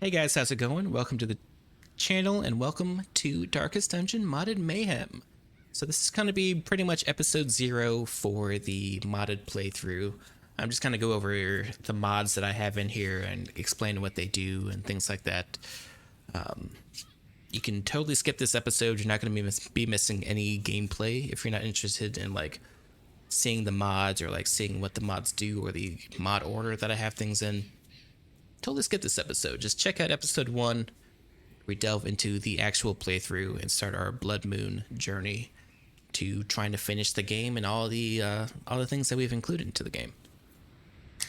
Hey guys, how's it going? Welcome to the channel and welcome to Darkest Dungeon Modded Mayhem. So this is going to be pretty much episode 0 for the modded playthrough. I'm just going to go over the mods that I have in here and explain what they do and things like that. You can totally skip this episode. You're not going to be missing any gameplay if you're not interested in like seeing the mods or like seeing what the mods do or the mod order that I have things in. Totally skip this episode. Just check out episode 1. We delve into the actual playthrough and start our Blood Moon journey to trying to finish the game and all the things that we've included into the game.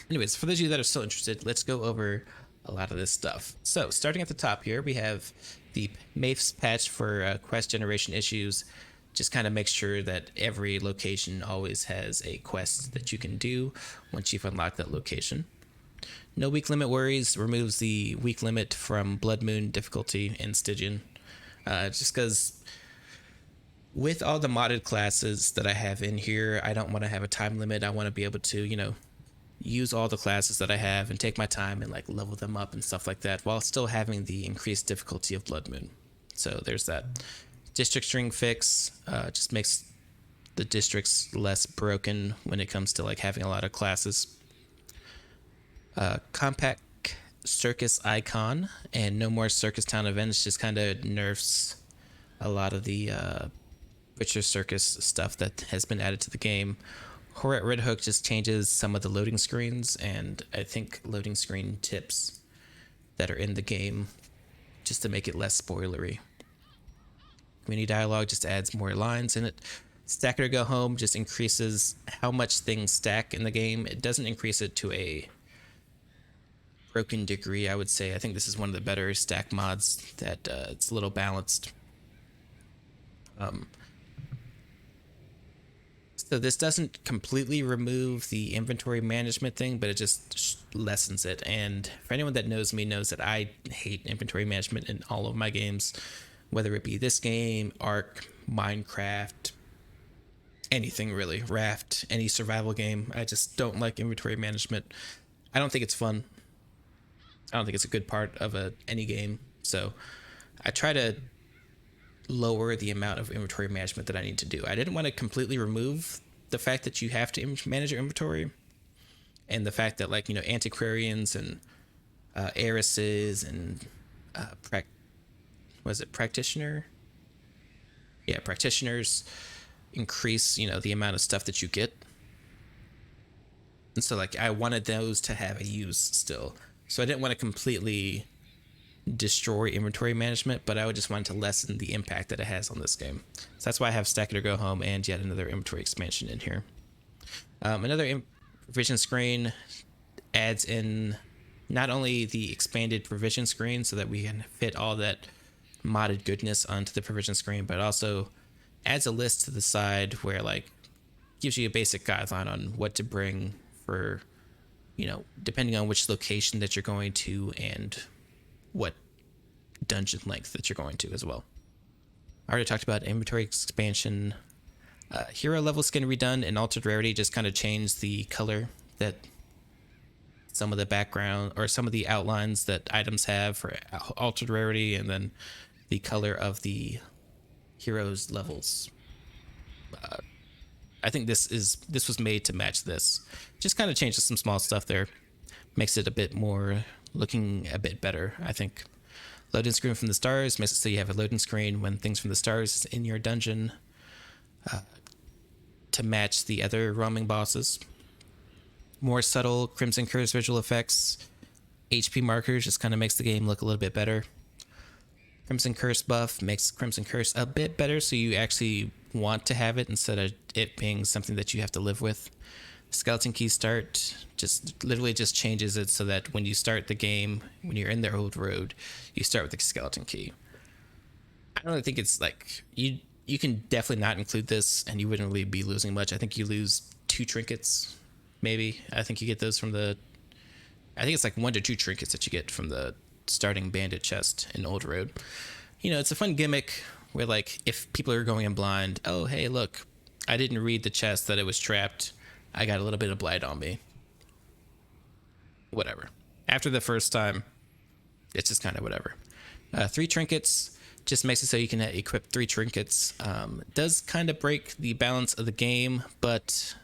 Anyways, for those of you that are still interested, let's go over a lot of this stuff. So, starting at the top here, we have the Mayf's patch for quest generation issues. Just kind of make sure that every location always has a quest that you can do once you've unlocked that location. No weak limit worries, removes the weak limit from Blood Moon difficulty and Stygian. Just because with all the modded classes that I have in here, I don't want to have a time limit. I want to be able to, use all the classes that I have and take my time and like level them up and stuff like that while still having the increased difficulty of Blood Moon. So there's that. District string fix just makes the districts less broken when it comes to like having a lot of classes. Compact Circus icon and no more Circus Town events just kind of nerfs a lot of the richer Circus stuff that has been added to the game. Horret Red Hook just changes some of the loading screens and I think loading screen tips that are in the game just to make it less spoilery. Community dialogue just adds more lines in it. Stack it or go home just increases how much things stack in the game. It doesn't increase it to a broken degree, I would say. I think this is one of the better stack mods that it's a little balanced. So this doesn't completely remove the inventory management thing, but it just lessens it. And for anyone that knows me knows that I hate inventory management in all of my games, whether it be this game, Ark, Minecraft, anything really, Raft, any survival game. I just don't like inventory management. I don't think it's fun. I don't think it's a good part of any game. So I try to lower the amount of inventory management that I need to do. I didn't want to completely remove the fact that you have to manage your inventory and the fact that like, antiquarians and heiresses and practitioner? Yeah, practitioners increase, the amount of stuff that you get. And so like I wanted those to have a use still. So I didn't want to completely destroy inventory management, but I would just want to lessen the impact that it has on this game. So that's why I have Stack It or Go Home and yet another inventory expansion in here. Another provision screen adds in not only the expanded provision screen so that we can fit all that modded goodness onto the provision screen, but also adds a list to the side where like gives you a basic guideline on what to bring for depending on which location that you're going to and what dungeon length that you're going to as well. I already talked about inventory expansion. Hero level skin redone and altered rarity just kind of changed the color that some of the background or some of the outlines that items have for altered rarity, and then the color of the heroes levels. I think this was made to match this. Just kind of changes some small stuff there. Makes it a bit more, looking a bit better, I think. Loading screen from the stars makes it so you have a loading screen when things from the stars is in your dungeon to match the other roaming bosses. More subtle Crimson Curse visual effects. HP markers just kind of makes the game look a little bit better. Crimson Curse buff makes Crimson Curse a bit better so you actually want to have it instead of it being something that you have to live with. Skeleton key start just literally just changes it so that when you start the game, when you're in the old road, you start with the skeleton key. I don't really think it's like you can definitely not include this and you wouldn't really be losing much. I think you lose 2 trinkets, maybe. I think you get those from I think it's like 1 to 2 trinkets that you get from the starting bandit chest in Old Road. It's a fun gimmick where like if people are going in blind, oh hey look, I didn't read the chest that it was trapped, I got a little bit of blight on me, whatever. After the first time it's just kind of whatever. 3 trinkets just makes it so you can equip 3 trinkets. Does kind of break the balance of the game, but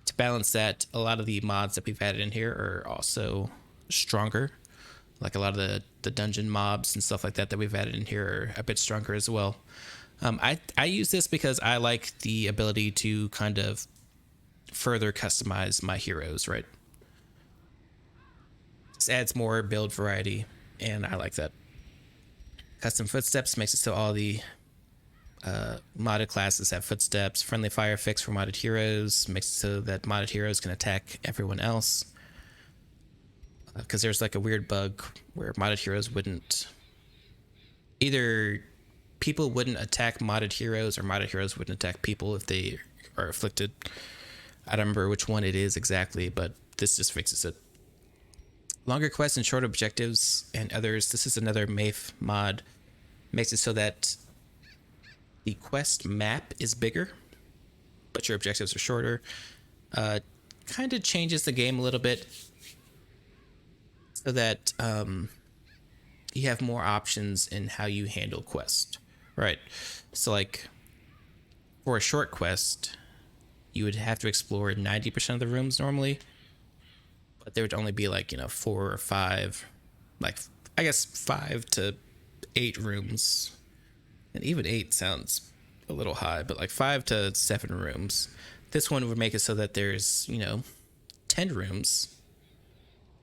to balance that, a lot of the mods that we've added in here are also stronger. Like a lot of the dungeon mobs and stuff like that we've added in here are a bit stronger as well. I use this because I like the ability to kind of further customize my heroes, right? This adds more build variety, and I like that. Custom footsteps makes it so all the modded classes have footsteps. Friendly fire fix for modded heroes makes it so that modded heroes can attack everyone else. Because there's like a weird bug where modded heroes wouldn't... Either people wouldn't attack modded heroes or modded heroes wouldn't attack people if they are afflicted. I don't remember which one it is exactly, but this just fixes it. Longer quests and shorter objectives and others. This is another Mayhem mod. Makes it so that the quest map is bigger, but your objectives are shorter. Kind of changes the game a little bit so that you have more options in how you handle quest, right? So like for a short quest, you would have to explore 90% of the rooms normally, but there would only be like, 4 or 5, like I guess 5 to 8 rooms. And even 8 sounds a little high, but like 5 to 7 rooms. This one would make it so that there's, 10 rooms,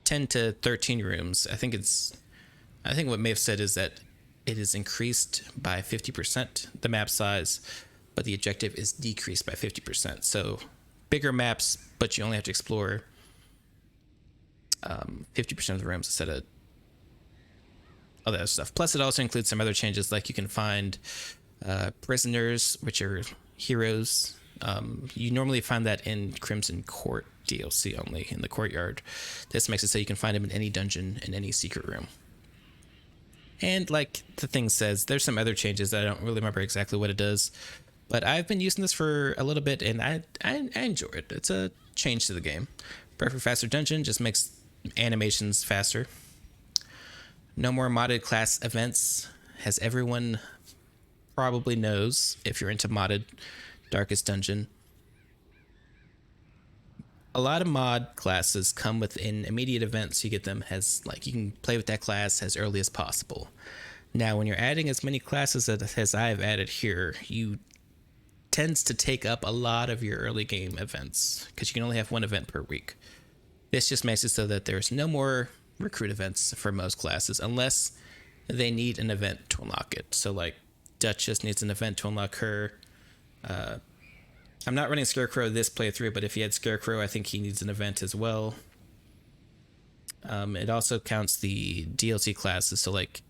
10 to 13 rooms. I think what Maeve said is that it is increased by 50%, the map size, but the objective is decreased by 50%. So bigger maps, but you only have to explore 50% of the rooms instead of all that other stuff. Plus, it also includes some other changes, like you can find prisoners, which are heroes. You normally find that in Crimson Court DLC only, in the Courtyard. This makes it so you can find them in any dungeon, in any secret room. And like the thing says, there's some other changes that I don't really remember exactly what it does, but I've been using this for a little bit, and I enjoy it. It's a change to the game. Perfect Faster Dungeon just makes animations faster. No more modded class events, as everyone probably knows if you're into modded Darkest Dungeon. A lot of mod classes come with an immediate event, so you get them you can play with that class as early as possible. Now, when you're adding as many classes as I've added here, you tends to take up a lot of your early game events because you can only have one event per week. This just makes it so that there's no more recruit events for most classes unless they need an event to unlock it. So like Duchess needs an event to unlock her. I'm not running Scarecrow this playthrough, but if he had Scarecrow, I think he needs an event as well. It also counts the DLC classes, so like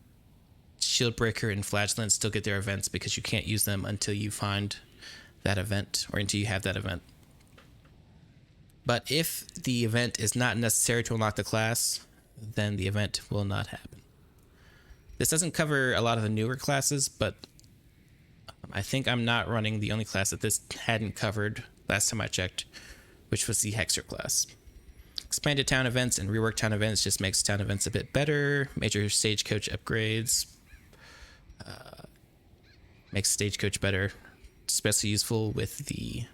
Shieldbreaker and Flagellant still get their events because you can't use them until you find that event or until you have that event. But if the event is not necessary to unlock the class, then the event will not happen. This doesn't cover a lot of the newer classes, but I think I'm not running the only class that this hadn't covered last time I checked, which was the Hexer class. Expanded town events and reworked town events just makes town events a bit better. Major stagecoach upgrades makes stagecoach better, especially useful with the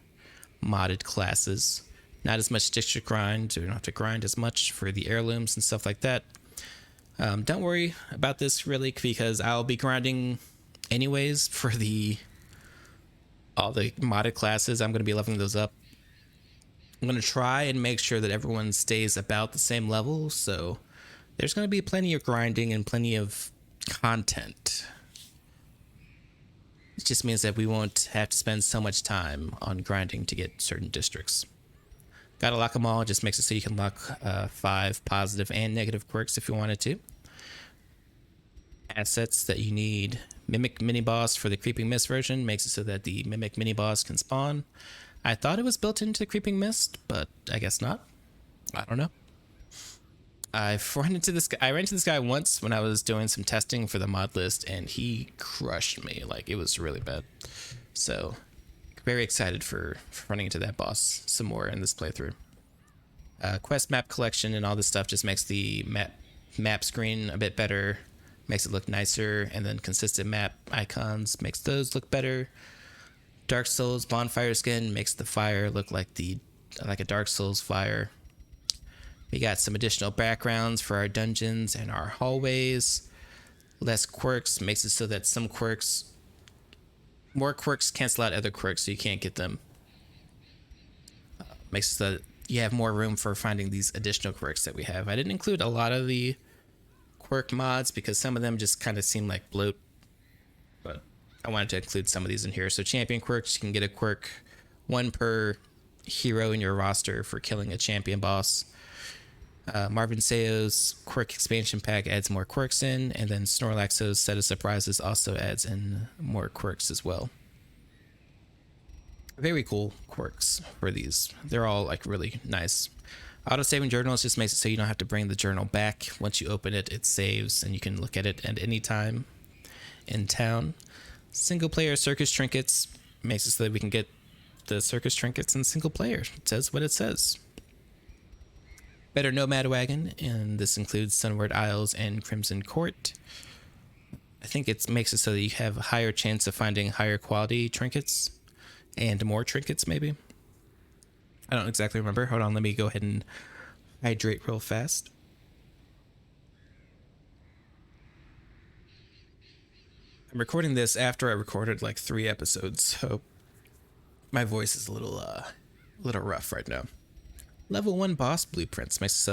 modded classes. Not as much district grind, so you don't have to grind as much for the heirlooms and stuff like that. Don't worry about this really, because I'll be grinding anyways for all the modded classes. I'm going to be leveling those up. I'm going to try and make sure that everyone stays about the same level, so there's going to be plenty of grinding and plenty of content. It just means that we won't have to spend so much time on grinding to get certain districts. Gotta lock them all, just makes it so you can lock 5 positive and negative quirks if you wanted to. Assets that you need. Mimic mini-boss for the Creeping Mist version makes it so that the Mimic mini-boss can spawn. I thought it was built into Creeping Mist, but I guess not. I don't know. I ran into this guy once when I was doing some testing for the mod list, and he crushed me. Like, it was really bad. So, very excited for running into that boss some more in this playthrough. Quest map collection and all this stuff just makes the map screen a bit better, makes it look nicer, and then consistent map icons makes those look better. Dark Souls bonfire skin makes the fire look like a Dark Souls fire. We got some additional backgrounds for our dungeons and our hallways. Less quirks makes it so that more quirks cancel out other quirks, so you can't get them. Makes it so that you have more room for finding these additional quirks that we have. I didn't include a lot of the quirk mods because some of them just kind of seem like bloat, but I wanted to include some of these in here. So champion quirks, you can get a quirk, one per hero in your roster for killing a champion boss. Marvin Sayo's quirk expansion pack adds more quirks in, and then Snorlaxo's set of surprises also adds in more quirks as well. Very cool quirks for these. They're all like really nice. Auto-saving journals just makes it so you don't have to bring the journal back. Once you open it, it saves and you can look at it at any time in town. Single player circus trinkets makes it so that we can get the circus trinkets in single player. It says what it says. Better Nomad Wagon, and this includes Sunward Isles and Crimson Court. I think it makes it so that you have a higher chance of finding higher quality trinkets and more trinkets, maybe. I don't exactly remember. Hold on, let me go ahead and hydrate real fast. I'm recording this after I recorded like 3 episodes, so my voice is a little rough right now. Level 1 boss blueprints makes it so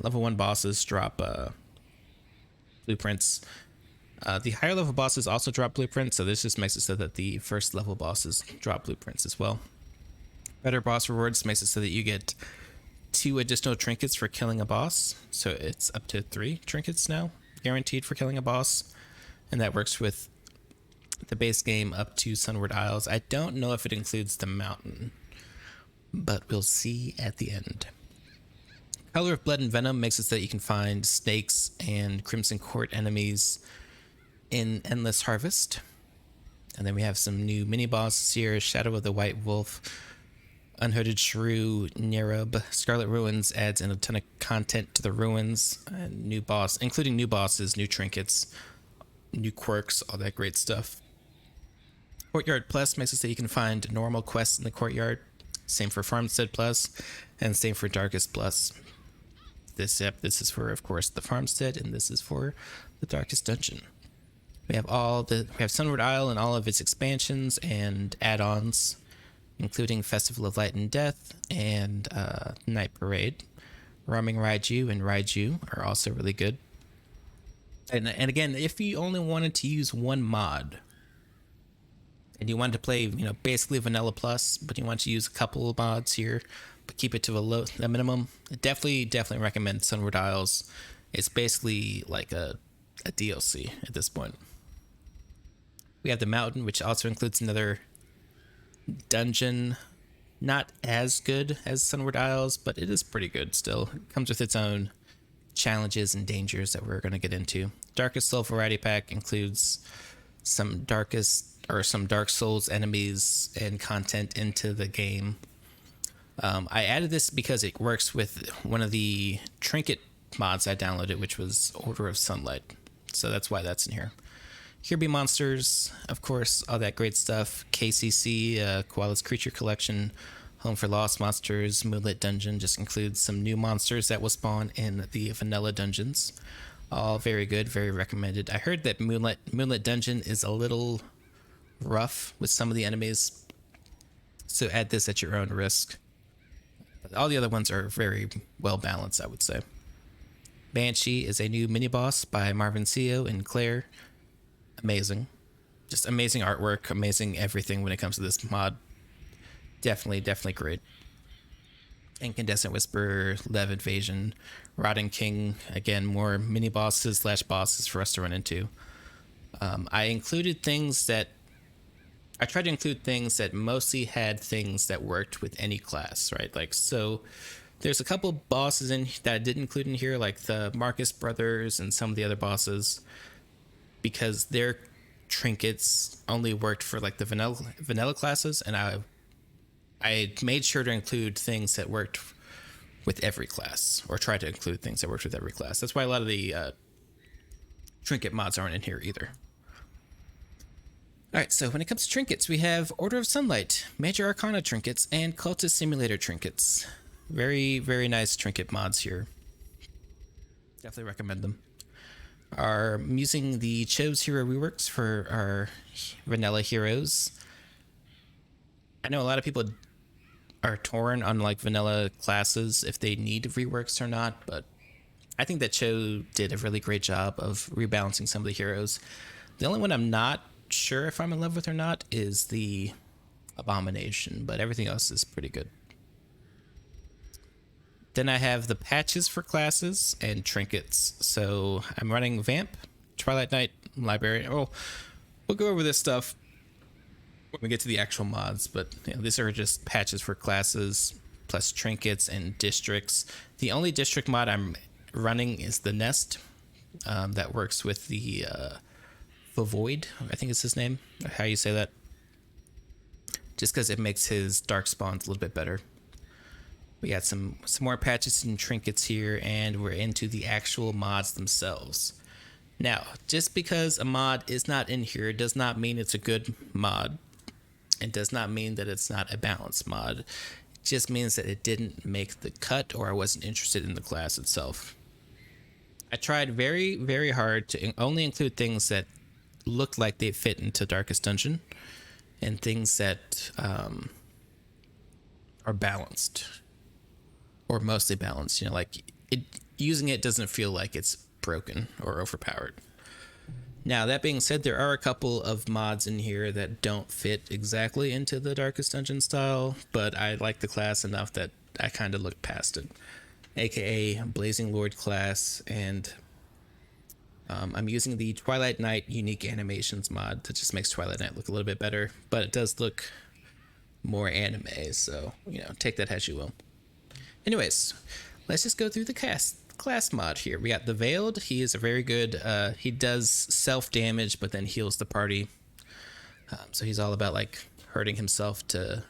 level 1 bosses drop blueprints. The higher level bosses also drop blueprints, so this just makes it so that the first level bosses drop blueprints as well. Better boss rewards makes it so that you get 2 additional trinkets for killing a boss, so it's up to 3 trinkets now guaranteed for killing a boss, and that works with the base game up to Sunward Isles. I don't know if it includes the mountain, but we'll see at the end. Color of Blood and Venom makes it so that you can find snakes and Crimson Court enemies in Endless Harvest. And then we have some new mini bosses here: Shadow of the White Wolf, Unhooded Shrew, Nerub. Scarlet Ruins adds in a ton of content to the ruins, and including new bosses, new trinkets, new quirks, all that great stuff. Courtyard Plus makes it so you can find normal quests in the courtyard. Same for Farmstead Plus, and same for Darkest Plus. This is for, of course, the Farmstead, and this is for the Darkest Dungeon. We have Sunward Isle and all of its expansions and add-ons, including Festival of Light and Death and Night Parade. Roaming Raiju and Raiju are also really good. And again, if you only wanted to use one mod, and you wanted to play, basically Vanilla Plus, but you want to use a couple of mods here, but keep it to a minimum, definitely recommend Sunward Isles. It's basically like a DLC at this point. We have the Mountain, which also includes another dungeon. Not as good as Sunward Isles, but it is pretty good still. It comes with its own challenges and dangers that we're going to get into. Darkest Soul Variety Pack includes some Dark Souls enemies and content into the game. I added this because it works with one of the trinket mods I downloaded, which was Order of Sunlight. So that's why that's in here. Kirby Monsters, of course, all that great stuff. KCC, Koala's Creature Collection, Home for Lost Monsters, Moonlit Dungeon just includes some new monsters that will spawn in the vanilla dungeons. All very good, very recommended. I heard that Moonlit Dungeon is a little rough with some of the enemies, so add this at your own risk. All the other ones are very well balanced, I would say. Banshee is a new mini boss by Marvin Seo and Claire. Amazing, just amazing artwork, amazing everything when it comes to this mod. Definitely great. Incandescent Whisperer, Lev Invasion, Rotting King, again, more mini bosses / bosses for us to run into. I tried to include things that mostly had things that worked with any class, right? Like, so there's a couple bosses that I didn't include in here, like the Marcus brothers and some of the other bosses, because their trinkets only worked for like the vanilla classes, and I made sure to include things that worked with every class, or try to include things that works with every class. That's why a lot of the trinket mods aren't in here either. Alright, so when it comes to trinkets, we have Order of Sunlight, Major Arcana trinkets, and Cultist Simulator trinkets. Very, very nice trinket mods here. Definitely recommend them. I'm using the Chose Hero reworks for our vanilla heroes. I know a lot of people are torn on like vanilla classes if they need reworks or not, but I think that Cho did a really great job of rebalancing some of the heroes. The only one I'm not sure if I'm in love with or not is the Abomination, but everything else is pretty good. Then I have the patches for classes and trinkets. So I'm running Vamp, Twilight Knight, Library. Oh, we'll go over this stuff when we get to the actual mods, but you know, these are just patches for classes plus trinkets and districts. The only district mod I'm running is the Nest. That works with the Void, I think is his name, how you say that, just because it makes his dark spawns a little bit better. We got some more patches and trinkets here, and we're into the actual mods themselves. Now, just because a mod is not in here does not mean it's a good mod. It does not mean that it's not a balanced mod. It just means that it didn't make the cut, or I wasn't interested in the class itself. I tried very, very hard to only include things that looked like they fit into Darkest Dungeon, and things that are balanced, or mostly balanced. You know, like using it doesn't feel like it's broken or overpowered. Now, that being said, there are a couple of mods in here that don't fit exactly into the Darkest Dungeon style, but I like the class enough that I kind of looked past it. AKA Blazing Lord class, and I'm using the Twilight Knight unique animations mod that just makes Twilight Knight look a little bit better, but it does look more anime, so, you know, take that as you will. Anyways, let's just go through the class mod here. We got the Veiled. He is a very good, he does self-damage, but then heals the party. So he's all about, like, hurting himself to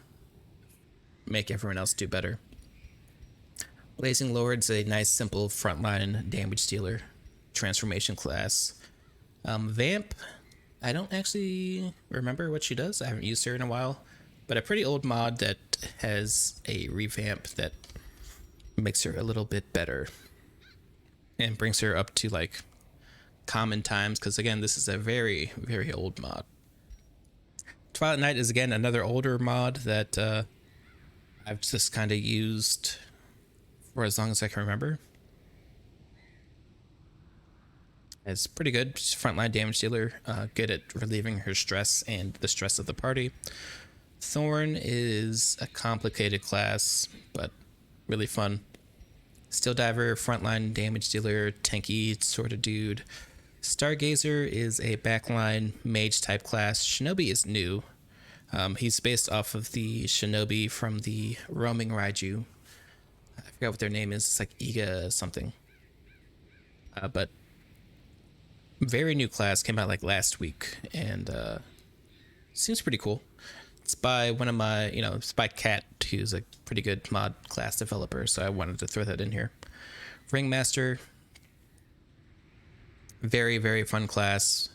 make everyone else do better. Blazing Lord's a nice, simple frontline damage dealer transformation class. Vamp, I don't actually remember what she does. I haven't used her in a while, but a pretty old mod that has a revamp that makes her a little bit better and brings her up to like common times, because again, this is a very, very old mod. Twilight Knight is again another older mod that I've just kind of used for as long as I can remember. It's pretty good, just frontline damage dealer, good at relieving her stress and the stress of the party. Thorn is a complicated class, but really fun. Steel Diver, frontline damage dealer, tanky sort of dude. Stargazer is a backline mage type class. Shinobi is new. He's based off of the Shinobi from the Roaming Raiju. I forgot what their name is. It's like Iga something. But very new class, came out like last week, and seems pretty cool. It's by one of my, it's by Cat, who's a pretty good mod class developer, so I wanted to throw that in here. Ringmaster, very, very fun class,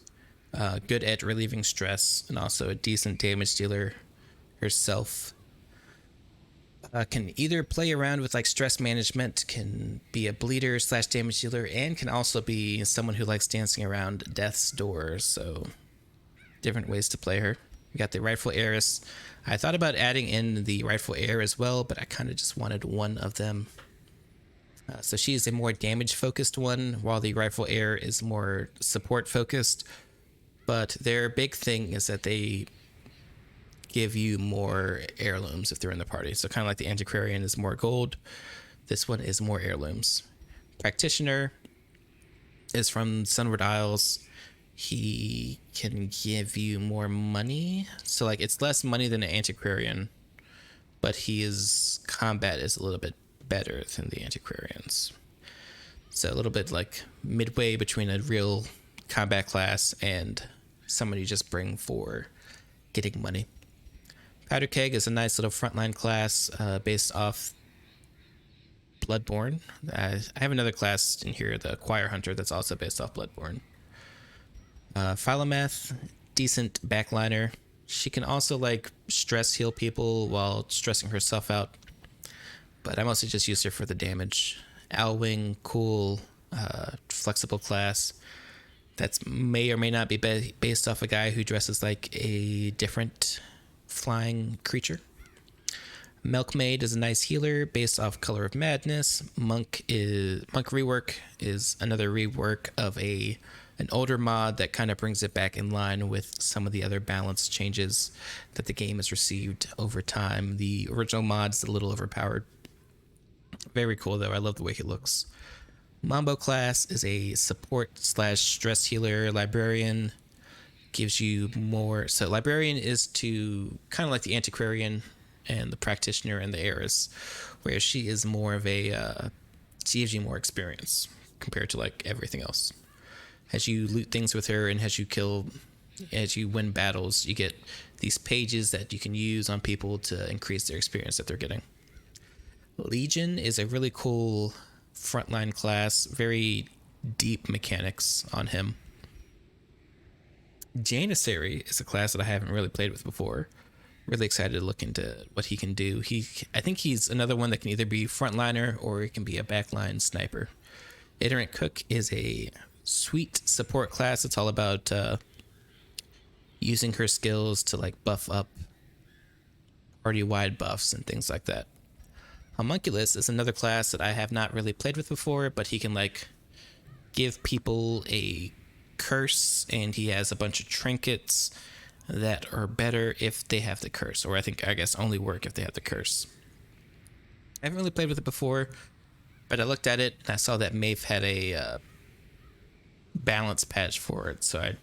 good at relieving stress, and also a decent damage dealer herself. Can either play around with like stress management, can be a bleeder / damage dealer, and can also be someone who likes dancing around death's door, so different ways to play her. We got the Rightful Heiress. I thought about adding in the Rightful Heir as well, but I kind of just wanted one of them. So she's a more damage-focused one, while the Rightful Heir is more support-focused. But their big thing is that they give you more heirlooms if they're in the party. So kind of like the Antiquarian is more gold, this one is more heirlooms. Practitioner is from Sunward Isles. He can give you more money, so like it's less money than an Antiquarian, but his combat is a little bit better than the Antiquarians, so a little bit like midway between a real combat class and someone you just bring for getting money. Powder Keg is a nice little frontline class based off Bloodborne. I have another class in here, the Choir Hunter, that's also based off Bloodborne. Philomath, decent backliner. She can also like stress heal people while stressing herself out, but I mostly just use her for the damage. Owlwing, cool, flexible class. That's may or may not be based off a guy who dresses like a different flying creature. Milkmaid is a nice healer based off Color of Madness. Monk rework is another rework of an older mod that kind of brings it back in line with some of the other balance changes that the game has received over time. The original mod's a little overpowered. Very cool though. I love the way he looks. Mambo class is a support / stress healer. Librarian gives you more. So Librarian is to kind of like the Antiquarian and the Practitioner and the Heiress, where she is more of a she gives you more experience compared to like everything else. As you loot things with her and as you win battles, you get these pages that you can use on people to increase their experience that they're getting. Legion is a really cool frontline class, very deep mechanics on him. Janissary is a class that I haven't really played with before. Really excited to look into what he can do. I think he's another one that can either be frontliner or he can be a backline sniper. Iterant Cook is a sweet support class. It's all about using her skills to like buff up party-wide buffs and things like that. Homunculus is another class that I have not really played with before, but he can like give people a curse, and he has a bunch of trinkets that are better if they have the curse, or I guess only work if they have the curse. I haven't really played with it before, but I looked at it and I saw that Mayhem had a balance patch for it, so I'm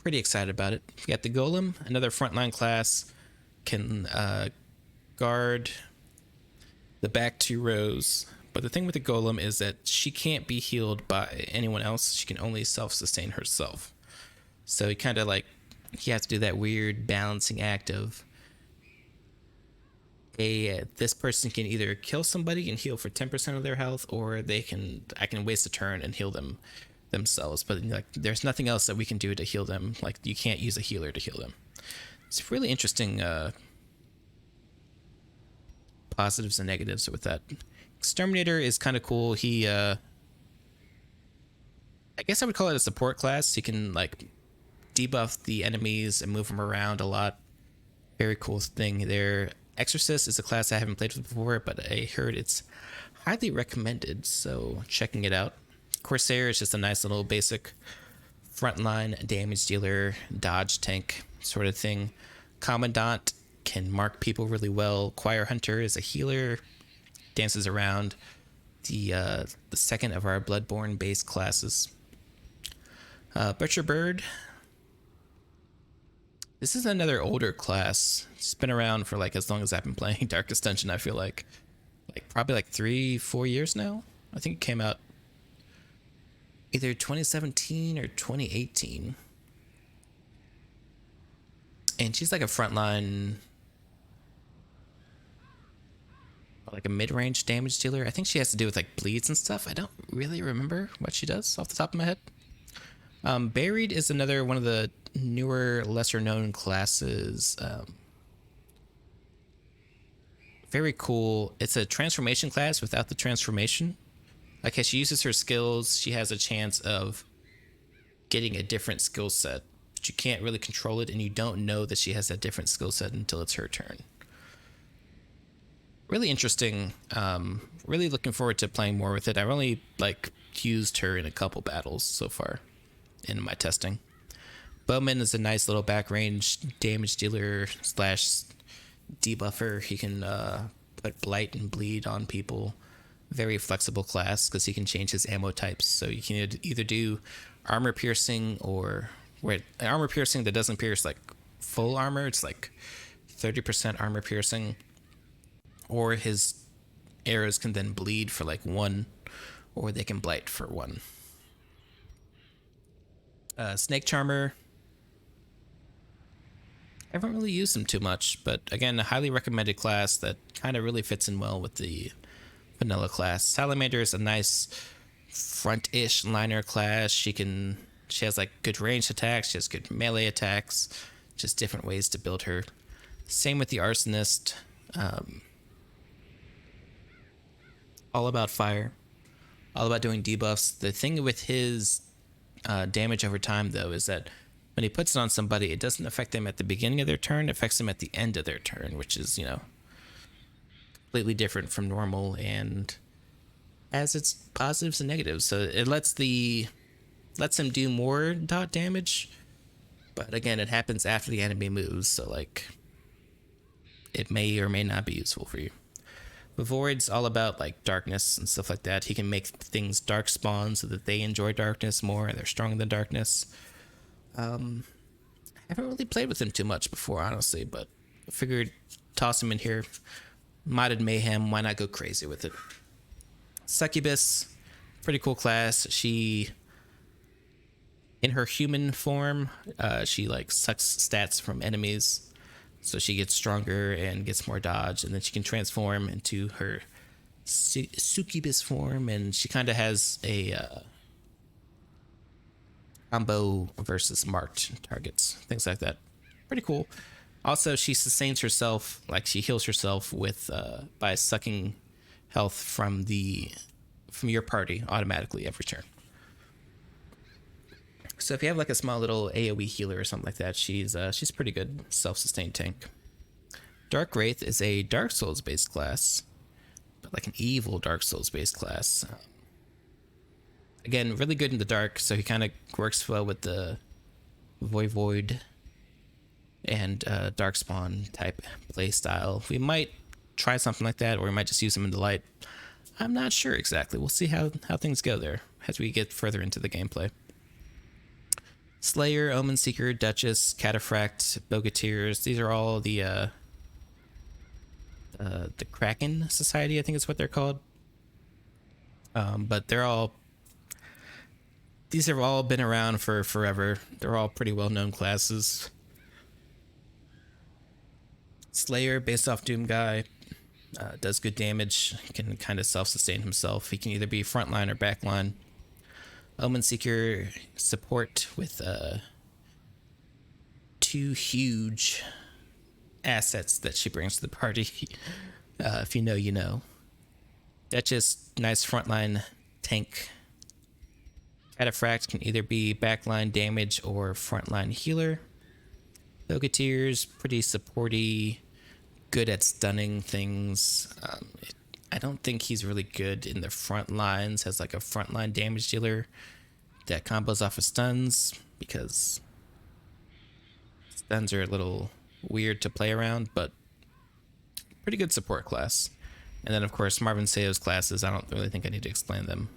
pretty excited about it. We got the Golem, another frontline class, can guard the back 2 rows, but the thing with the Golem is that she can't be healed by anyone else. She can only self-sustain herself. So you kind of like, you have to do that weird balancing act of this person can either kill somebody and heal for 10% of their health, or I can waste a turn and heal them themselves, but like there's nothing else that we can do to heal them. Like you can't use a healer to heal them. It's really interesting positives and negatives with that. Exterminator is kind of cool. He I guess I would call it a support class. He can like debuff the enemies and move them around a lot. Very cool thing there. Exorcist is a class I haven't played with before, but I heard it's highly recommended, so checking it out. Corsair is just a nice little basic frontline damage dealer, dodge tank sort of thing. Commandant can mark people really well. Choir Hunter is a healer, dances around. The second of our Bloodborne base classes. Butcher Bird. This is another older class. It's been around for like as long as I've been playing Darkest Dungeon. I feel like probably like 3-4 years now. I think it came out either 2017 or 2018. And she's like a frontline, like a mid-range damage dealer. I think she has to do with like bleeds and stuff. I don't really remember what she does off the top of my head. Buried is another one of the newer, lesser-known classes. Very cool. It's a transformation class without the transformation. Like as she uses her skills, she has a chance of getting a different skill set, but you can't really control it, and you don't know that she has that different skill set until it's her turn. Really interesting. Really looking forward to playing more with it. I've only like used her in a couple battles so far in my testing. Bowman is a nice little back range damage dealer / debuffer. He can put blight and bleed on people. Very flexible class because he can change his ammo types. So you can either do armor piercing or armor piercing that doesn't pierce like full armor. It's like 30% armor piercing. Or his arrows can then bleed for like 1, or they can blight for 1. Snake Charmer. I haven't really used him too much, but again, a highly recommended class that kind of really fits in well with the vanilla class. Salamander is a nice front-ish liner class. She has like good ranged attacks. She has good melee attacks. Just different ways to build her. Same with the arsonist. All about fire. All about doing debuffs. The thing with his damage over time, though, is that when he puts it on somebody, it doesn't affect them at the beginning of their turn. It affects them at the end of their turn, which is, completely different from normal and has its positives and negatives. So it lets them do more dot damage, but again, it happens after the enemy moves, so like it may or may not be useful for you. The Void's all about like darkness and stuff like that. He can make things dark spawn so that they enjoy darkness more and they're strong in the darkness. I haven't really played with him too much before, honestly, but I figured toss him in here. Modded Mayhem, why not go crazy with it? Succubus, pretty cool class. She, in her human form, she like sucks stats from enemies, so she gets stronger and gets more dodge, and then she can transform into her Succubus form, and she kind of has a combo versus marked targets, things like that. Pretty cool. Also, she sustains herself, like she heals herself with by sucking health from your party automatically every turn. So if you have like a small little AoE healer or something like that, she's pretty good self-sustained tank. Dark Wraith is a Dark Souls based class, but like an evil Dark Souls based class. Again, really good in the dark, so he kind of works well with the Void and Darkspawn type play style. We might try something like that, or we might just use him in the light. I'm not sure exactly. We'll see how things go there as we get further into the gameplay. Slayer, Omen Seeker, Duchess, Cataphract, Bogateers. These are all the Kraken Society, I think is what they're called. But these have all been around for forever. They're all pretty well-known classes. Slayer, based off Doom Guy, does good damage, can kind of self-sustain himself. He can either be frontline or backline. Omen Seeker, support with two huge assets that she brings to the party. If you know, you know. Duchess, nice frontline tank. Cataphract can either be backline damage or frontline healer. Bogateers, pretty supporty, good at stunning things. I don't think he's really good in the front lines, has like a frontline damage dealer that combos off of stuns, because stuns are a little weird to play around, but pretty good support class. And then of course Marvin Sayo's classes, I don't really think I need to explain them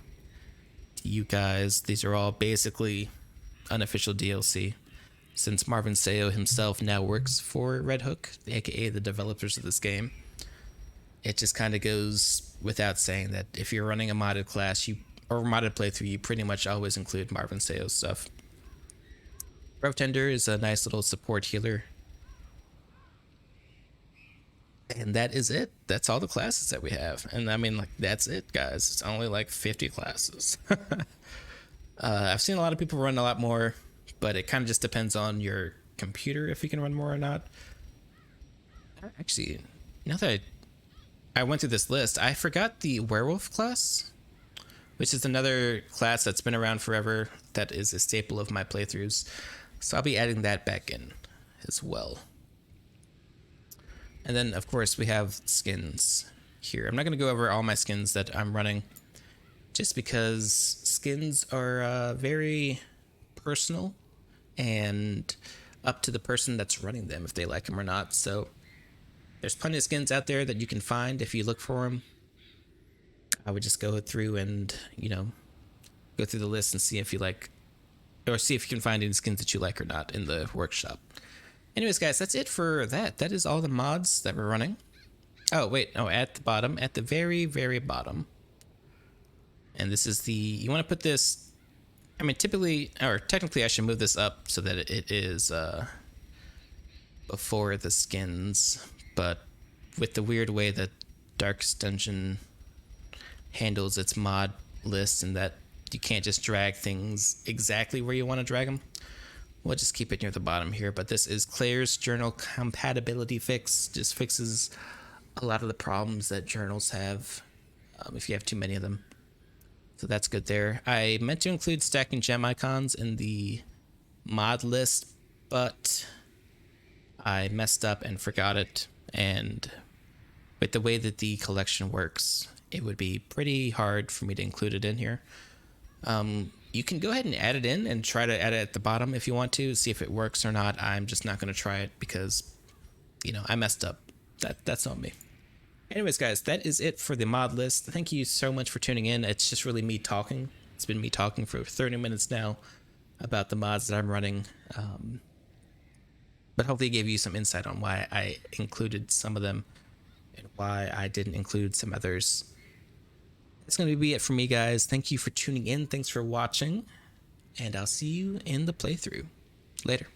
to you guys. These are all basically unofficial DLC, since Marvin Sayo himself now works for Red Hook, aka the developers of this game. It just kind of goes without saying that if you're running a modded class or modded playthrough, you pretty much always include Marvin Sayo's stuff. Tender is a nice little support healer. And that is it. That's all the classes that we have. And I mean, like, that's it, guys. It's only like 50 classes. I've seen a lot of people run a lot more, but it kind of just depends on your computer if you can run more or not. Actually, now that I went through this list, I forgot the werewolf class, which is another class that's been around forever, that is a staple of my playthroughs. So I'll be adding that back in as well. And then, of course, we have skins here. I'm not going to go over all my skins that I'm running, just because skins are very personal and up to the person that's running them if they like them or not. So there's plenty of skins out there that you can find if you look for them. I would just go through and, go through the list and see if you like, or see if you can find any skins that you like or not in the workshop. Anyways, guys, that's it for that. That is all the mods that we're running. Oh, wait. Oh, at the bottom, at the very, very bottom. And this is you want to put this, I mean, technically I should move this up so that it is before the skins. But with the weird way that Darkest Dungeon handles its mod list and that you can't just drag things exactly where you want to drag them. We'll just keep it near the bottom here, but this is Claire's journal compatibility fix. Just fixes a lot of the problems that journals have if you have too many of them. So that's good there. I meant to include stacking gem icons in the mod list, but I messed up and forgot it. And with the way that the collection works, it would be pretty hard for me to include it in here. You can go ahead and add it in and try to add it at the bottom if you want to, see if it works or not. I'm just not going to try it because, you know, I messed up. That's on me. Anyways, guys, that is it for the mod list. Thank you so much for tuning in. It's just really me talking. It's been me talking for 30 minutes now about the mods that I'm running. But hopefully it gave you some insight on why I included some of them and why I didn't include some others. That's going to be it for me, guys. Thank you for tuning in. Thanks for watching. And I'll see you in the playthrough. Later.